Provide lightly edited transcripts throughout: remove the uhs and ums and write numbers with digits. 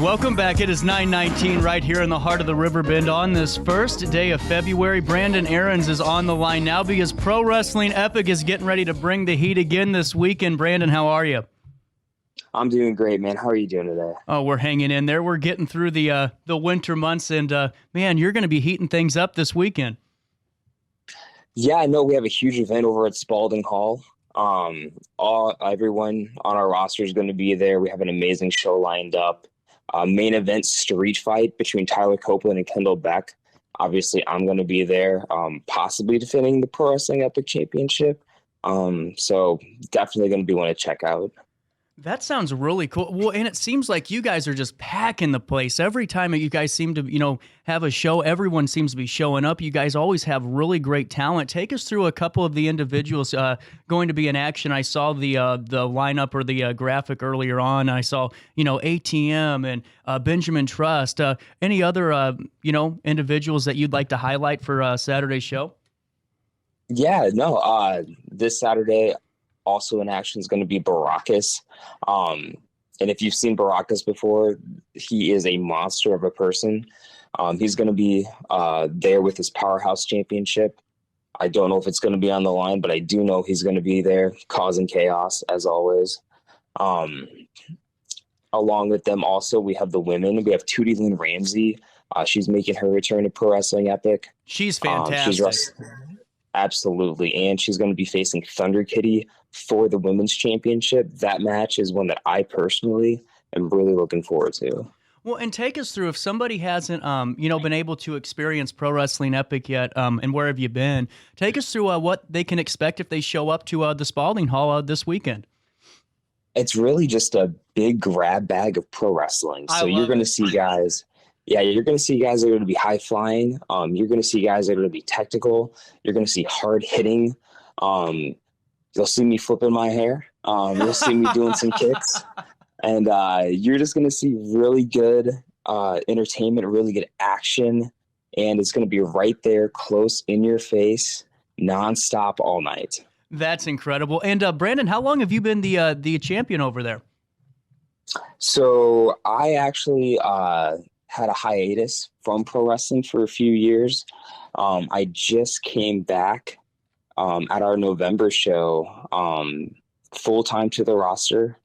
Welcome back. It is 9:19 right here in the heart of the Riverbend on this first day of February. Brandon Aarons is on the line now because Pro Wrestling Epic is getting ready to bring the heat again this weekend. Brandon, how are you? I'm doing great, man. How are you doing today? Oh, we're hanging in there. We're getting through the winter months, and man, you're going to be heating things up this weekend. Yeah, I know we have a huge event over at Spaulding Hall. Everyone on our roster is going to be there. We have an amazing show lined up. Main event street fight between Tyler Copeland and Kendall Beck. Obviously, I'm going to be there, possibly defending the Pro Wrestling Epic Championship. So definitely going to be one to check out. That sounds really cool. Well, and it seems like you guys are just packing the place. Every time you guys seem to, have a show, everyone seems to be showing up. You guys always have really great talent. Take us through a couple of the individuals going to be in action. I saw the lineup or the graphic earlier on. I saw, ATM and Benjamin Trust. Any other, individuals that you'd like to highlight for Saturday's show? Yeah, no. This Saturday, also in action is going to be Baracus. And if you've seen Baracus before, he is a monster of a person. He's going to be there with his Powerhouse Championship. I don't know if it's going to be on the line, but I do know he's going to be there causing chaos as always. Along with them also, we have the women. We have Tootie Lynn Ramsey. She's making her return to Pro Wrestling Epic. She's fantastic. Absolutely. And she's going to be facing Thunder Kitty for the women's championship. That match is one that I personally am really looking forward to. Well, and take us through, if somebody hasn't, been able to experience Pro Wrestling Epic yet, and where have you been? Take us through what they can expect if they show up to the Spaulding Hall this weekend. It's really just a big grab bag of pro wrestling. So you're going to see guys. Yeah, you're going to see guys that are going to be high flying. You're going to see guys that are going to be technical. You're going to see hard hitting. You'll see me flipping my hair. You'll see me doing some kicks. And you're just going to see really good entertainment, really good action. And it's going to be right there, close in your face, nonstop all night. That's incredible. And Brandon, how long have you been the champion over there? So I actually had a hiatus from pro wrestling for a few years. I just came back at our November show full-time to the roster.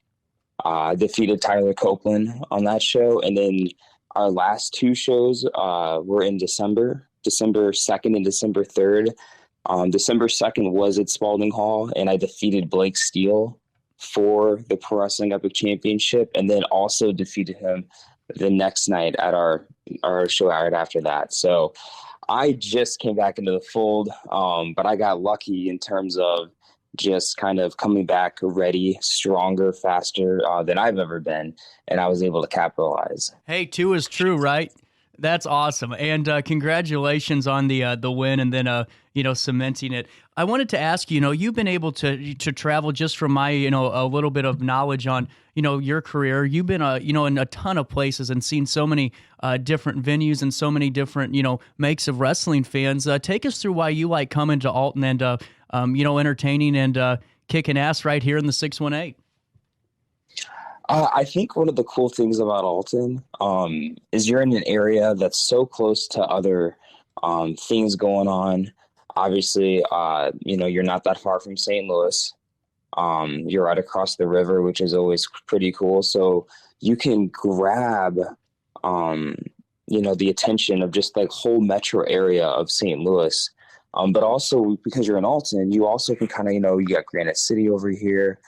I defeated Tyler Copeland on that show. And then our last two shows were in December 2nd and December 3rd. December 2nd was at Spaulding Hall, and I defeated Blake Steele for the Pro Wrestling Epic Championship, and then also defeated him the next night at our show right after that. So I just came back into the fold, but I got lucky in terms of just kind of coming back ready, stronger, faster than I've ever been, and I was able to capitalize. Hey, two is true, right? That's awesome, and congratulations on the win, and then cementing it. I wanted to ask you, you've been able to travel, just from my a little bit of knowledge on your career. You've been in a ton of places and seen so many different venues and so many different makes of wrestling fans. Take us through why you like coming to Alton and entertaining and kicking ass right here in the 618. I think one of the cool things about Alton is you're in an area that's so close to other things going on. Obviously, you're not that far from St. Louis. You're right across the river, which is always pretty cool. So you can grab, the attention of just like whole metro area of St. Louis. But also because you're in Alton, you also can kind of, you got Granite City over here.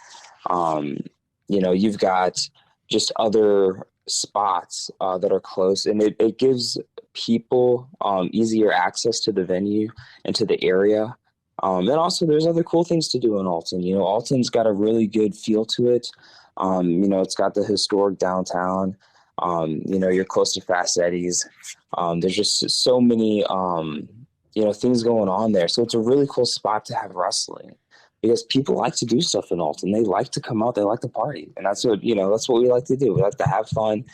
You've got just other spots that are close, and it gives people easier access to the venue and to the area. And also there's other cool things to do in Alton. Alton's got a really good feel to it. It's got the historic downtown. You're close to Fast Eddie's. There's just so many, things going on there. So it's a really cool spot to have wrestling, because people like to do stuff in Alton. They like to come out. They like to party. And that's what we like to do. We like to have fun,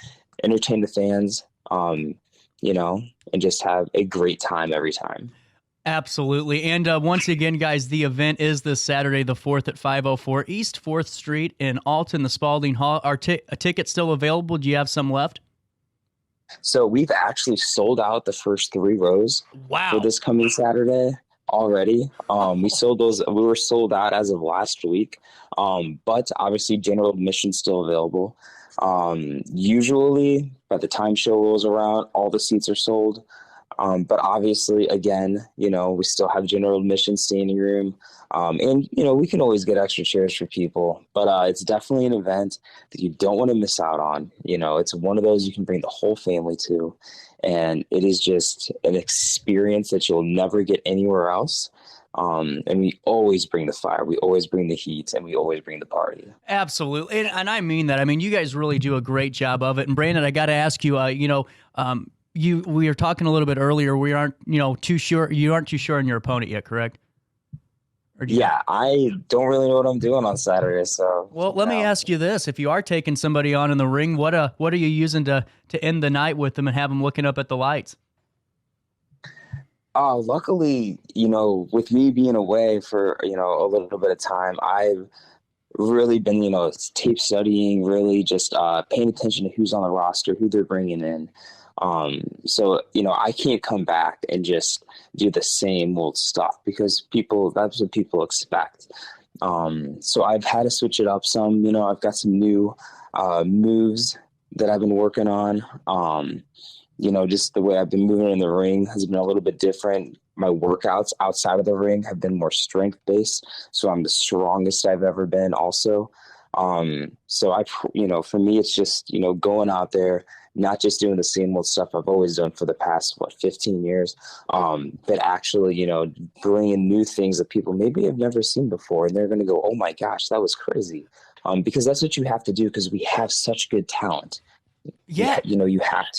entertain the fans, and just have a great time every time. Absolutely. And once again, guys, the event is this Saturday, the 4th at 504 East 4th Street in Alton, the Spaulding Hall. Are tickets still available? Do you have some left? So we've actually sold out the first 3 rows for Wow. this coming Saturday already. We sold those. We were sold out as of last week, but obviously general admission still available. Usually, by the time show rolls around, all the seats are sold. But obviously, again, we still have general admission standing room. And, we can always get extra chairs for people. But it's definitely an event that you don't want to miss out on. It's one of those you can bring the whole family to. And it is just an experience that you'll never get anywhere else. And we always bring the fire, we always bring the heat, and we always bring the party. Absolutely. And I mean that. I mean, you guys really do a great job of it. And Brandon, I got to ask you, we were talking a little bit earlier. We aren't, too sure. You aren't too sure on your opponent yet, correct? Yeah, I don't really know what I'm doing on Saturday. So, well, let me ask you this: if you are taking somebody on in the ring, what are you using to end the night with them and have them looking up at the lights? Luckily, with me being away for a little bit of time, I've really been tape studying, really just paying attention to who's on the roster, who they're bringing in. So, I can't come back and just do the same old stuff because that's what people expect. So I've had to switch it up some. I've got some new moves that I've been working on. Just the way I've been moving in the ring has been a little bit different. My workouts outside of the ring have been more strength based. So I'm the strongest I've ever been also. So for me, it's just, going out there, not just doing the same old stuff I've always done for the past, 15 years, but actually, bringing new things that people maybe have never seen before. And they're going to go, oh my gosh, that was crazy. Because that's what you have to do because we have such good talent. Yeah. You have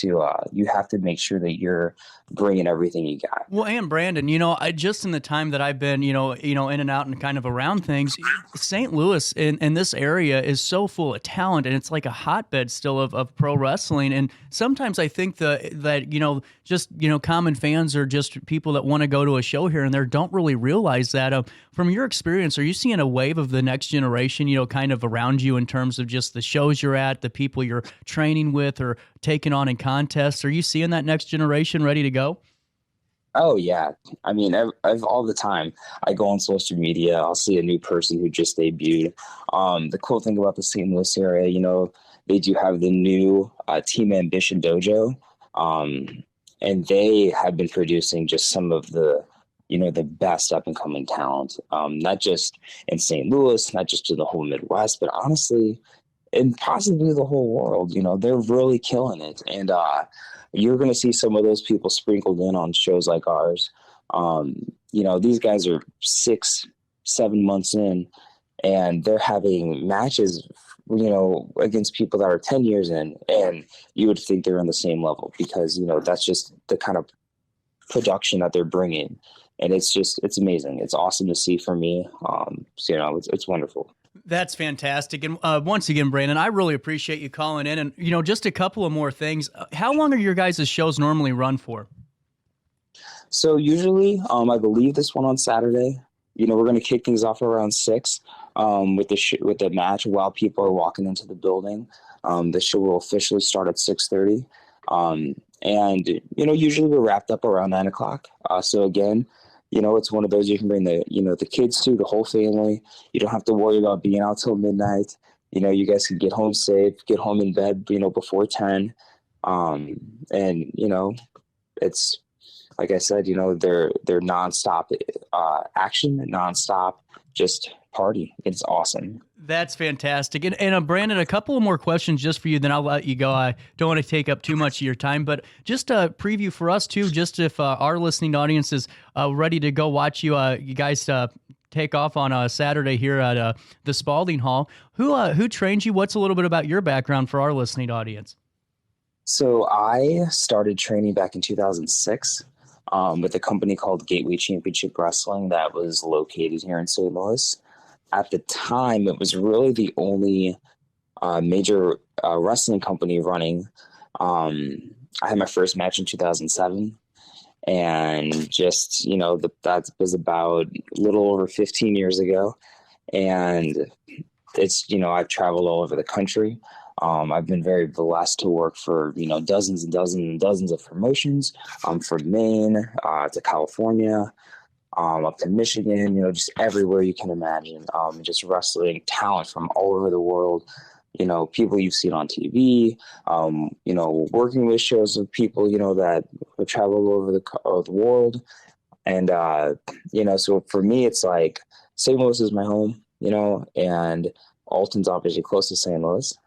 to make sure that you're bringing everything you got. Well, and Brandon, I just in the time that I've been, in and out and kind of around things, St. Louis in this area is so full of talent, and it's like a hotbed still of pro wrestling. And sometimes I think that just common fans or just people that want to go to a show here and there don't really realize that. From your experience, are you seeing a wave of the next generation, kind of around you in terms of just the shows you're at, the people you're training with or taking on in contests? Are you seeing that next generation ready to go? Oh yeah. I mean, I've all the time I go on social media, I'll see a new person who just debuted. The cool thing about the St. Louis area, they do have the new Team Ambition Dojo. And they have been producing just some of the best up and coming talent, not just in St. Louis, not just in the whole Midwest, but honestly, and possibly the whole world. They're really killing it. And you're going to see some of those people sprinkled in on shows like ours. These guys are 6-7 months in, and they're having matches, against people that are 10 years in, and you would think they're on the same level because, that's just the kind of production that they're bringing. And it's amazing. It's awesome to see for me. It's wonderful. That's fantastic. And once again, Brandon, I really appreciate you calling in. And, just a couple of more things. How long are your guys' shows normally run for? So usually, I believe this one on Saturday, we're going to kick things off around 6 with the match while people are walking into the building. The show will officially start at 6:30. And, usually we're wrapped up around 9 o'clock. So again, it's one of those you can bring the kids to, the whole family. You don't have to worry about being out till midnight. You guys can get home safe, get home in bed, before 10. And, it's, like I said, they're nonstop action, nonstop, just party. It's awesome. That's fantastic. And Brandon, a couple of more questions just for you, then I'll let you go. I don't want to take up too much of your time, but just a preview for us too, just if our listening audience is ready to go watch you guys take off on a Saturday here at the Spaulding Hall. Who trained you? What's a little bit about your background for our listening audience? So I started training back in 2006 with a company called Gateway Championship Wrestling that was located here in St. Louis. At the time, it was really the only major wrestling company running. I had my first match in 2007, and just, that was about a little over 15 years ago. And it's, I've traveled all over the country. I've been very blessed to work for, dozens and dozens and dozens of promotions, from Maine to California, up to Michigan, just everywhere you can imagine. Just wrestling talent from all over the world, people you've seen on TV, working with shows of people, that have traveled over the world. And, so for me, it's like St. Louis is my home, and Alton's obviously close to St. Louis.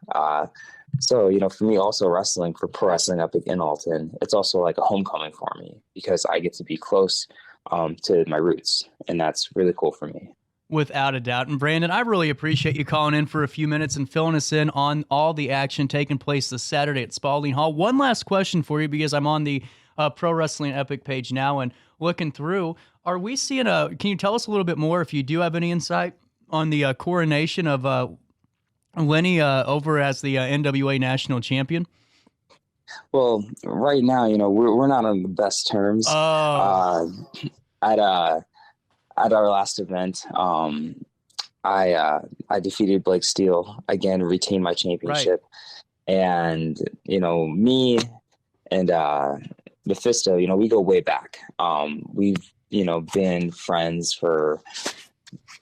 So, for me, also wrestling for Pro Wrestling Epic in Alton, it's also like a homecoming for me because I get to be close to my roots, and that's really cool for me. Without a doubt. And Brandon, I really appreciate you calling in for a few minutes and filling us in on all the action taking place this Saturday at Spaulding Hall. One last question for you, because I'm on the Pro Wrestling Epic page now and looking through. Are we seeing can you tell us a little bit more, if you do have any insight, on the coronation of Lenny over as the NWA National Champion? Well, right now, we're not on the best terms. Oh. At our last event, I defeated Blake Steele again, retained my championship, right. And me and Mephisto, we go way back. We've been friends for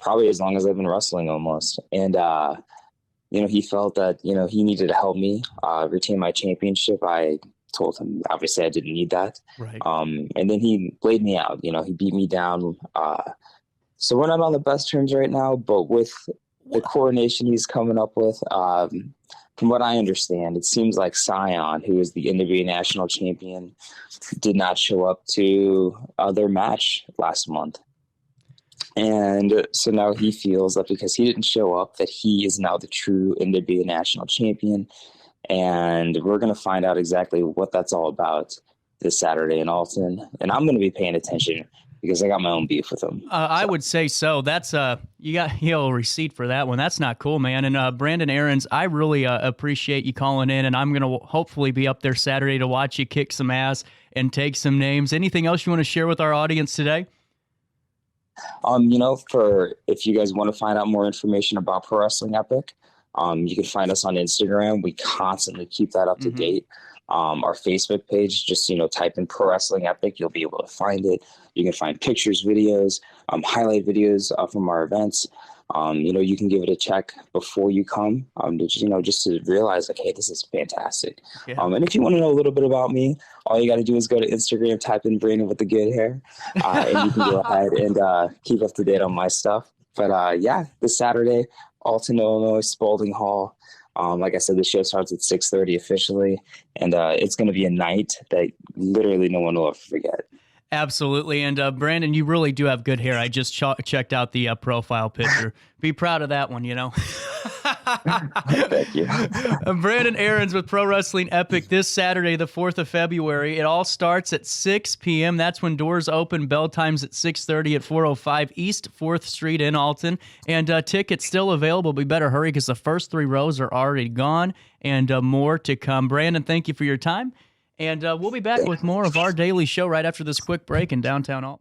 probably as long as I've been wrestling, almost. And he felt that he needed to help me retain my championship. I told him obviously I didn't need that. Right. And then he laid me out. He beat me down. So we're not on the best terms right now, but with the coronation he's coming up with, from what I understand, it seems like Scion, who is the NWA National Champion, did not show up to their match last month. And so now he feels that because he didn't show up, that he is now the true NWA National Champion. And we're going to find out exactly what that's all about this Saturday in Alton. And I'm going to be paying attention because I got my own beef with him. I would say so. That's you got a receipt for that one. That's not cool, man. And Brandon Aarons, I really appreciate you calling in, and I'm going to hopefully be up there Saturday to watch you kick some ass and take some names. Anything else you want to share with our audience today? If you guys want to find out more information about Pro Wrestling Epic, you can find us on Instagram. We constantly keep that up to date. Our Facebook page, just, type in Pro Wrestling Epic. You'll be able to find it. You can find pictures, videos, highlight videos from our events. You can give it a check before you come, just to realize, like, hey, this is fantastic. Yeah. And if you want to know a little bit about me, all you got to do is go to Instagram, type in Brandon with the good hair, and you can go ahead and keep up to date on my stuff. But this Saturday, Alton, Illinois, Spaulding Hall. Like I said, the show starts at 6:30 officially, and it's going to be a night that literally no one will ever forget. Absolutely. And Brandon, you really do have good hair. I just checked out the profile picture. Be proud of that one, Thank you. Brandon Aarons with Pro Wrestling Epic this Saturday, the 4th of February. It all starts at 6 p.m. That's when doors open. Bell time's at 6:30 at 405 East 4th Street in Alton. And tickets still available. We better hurry because the first 3 rows are already gone, and more to come. Brandon, thank you for your time. And we'll be back with more of our daily show right after this quick break in downtown Alton.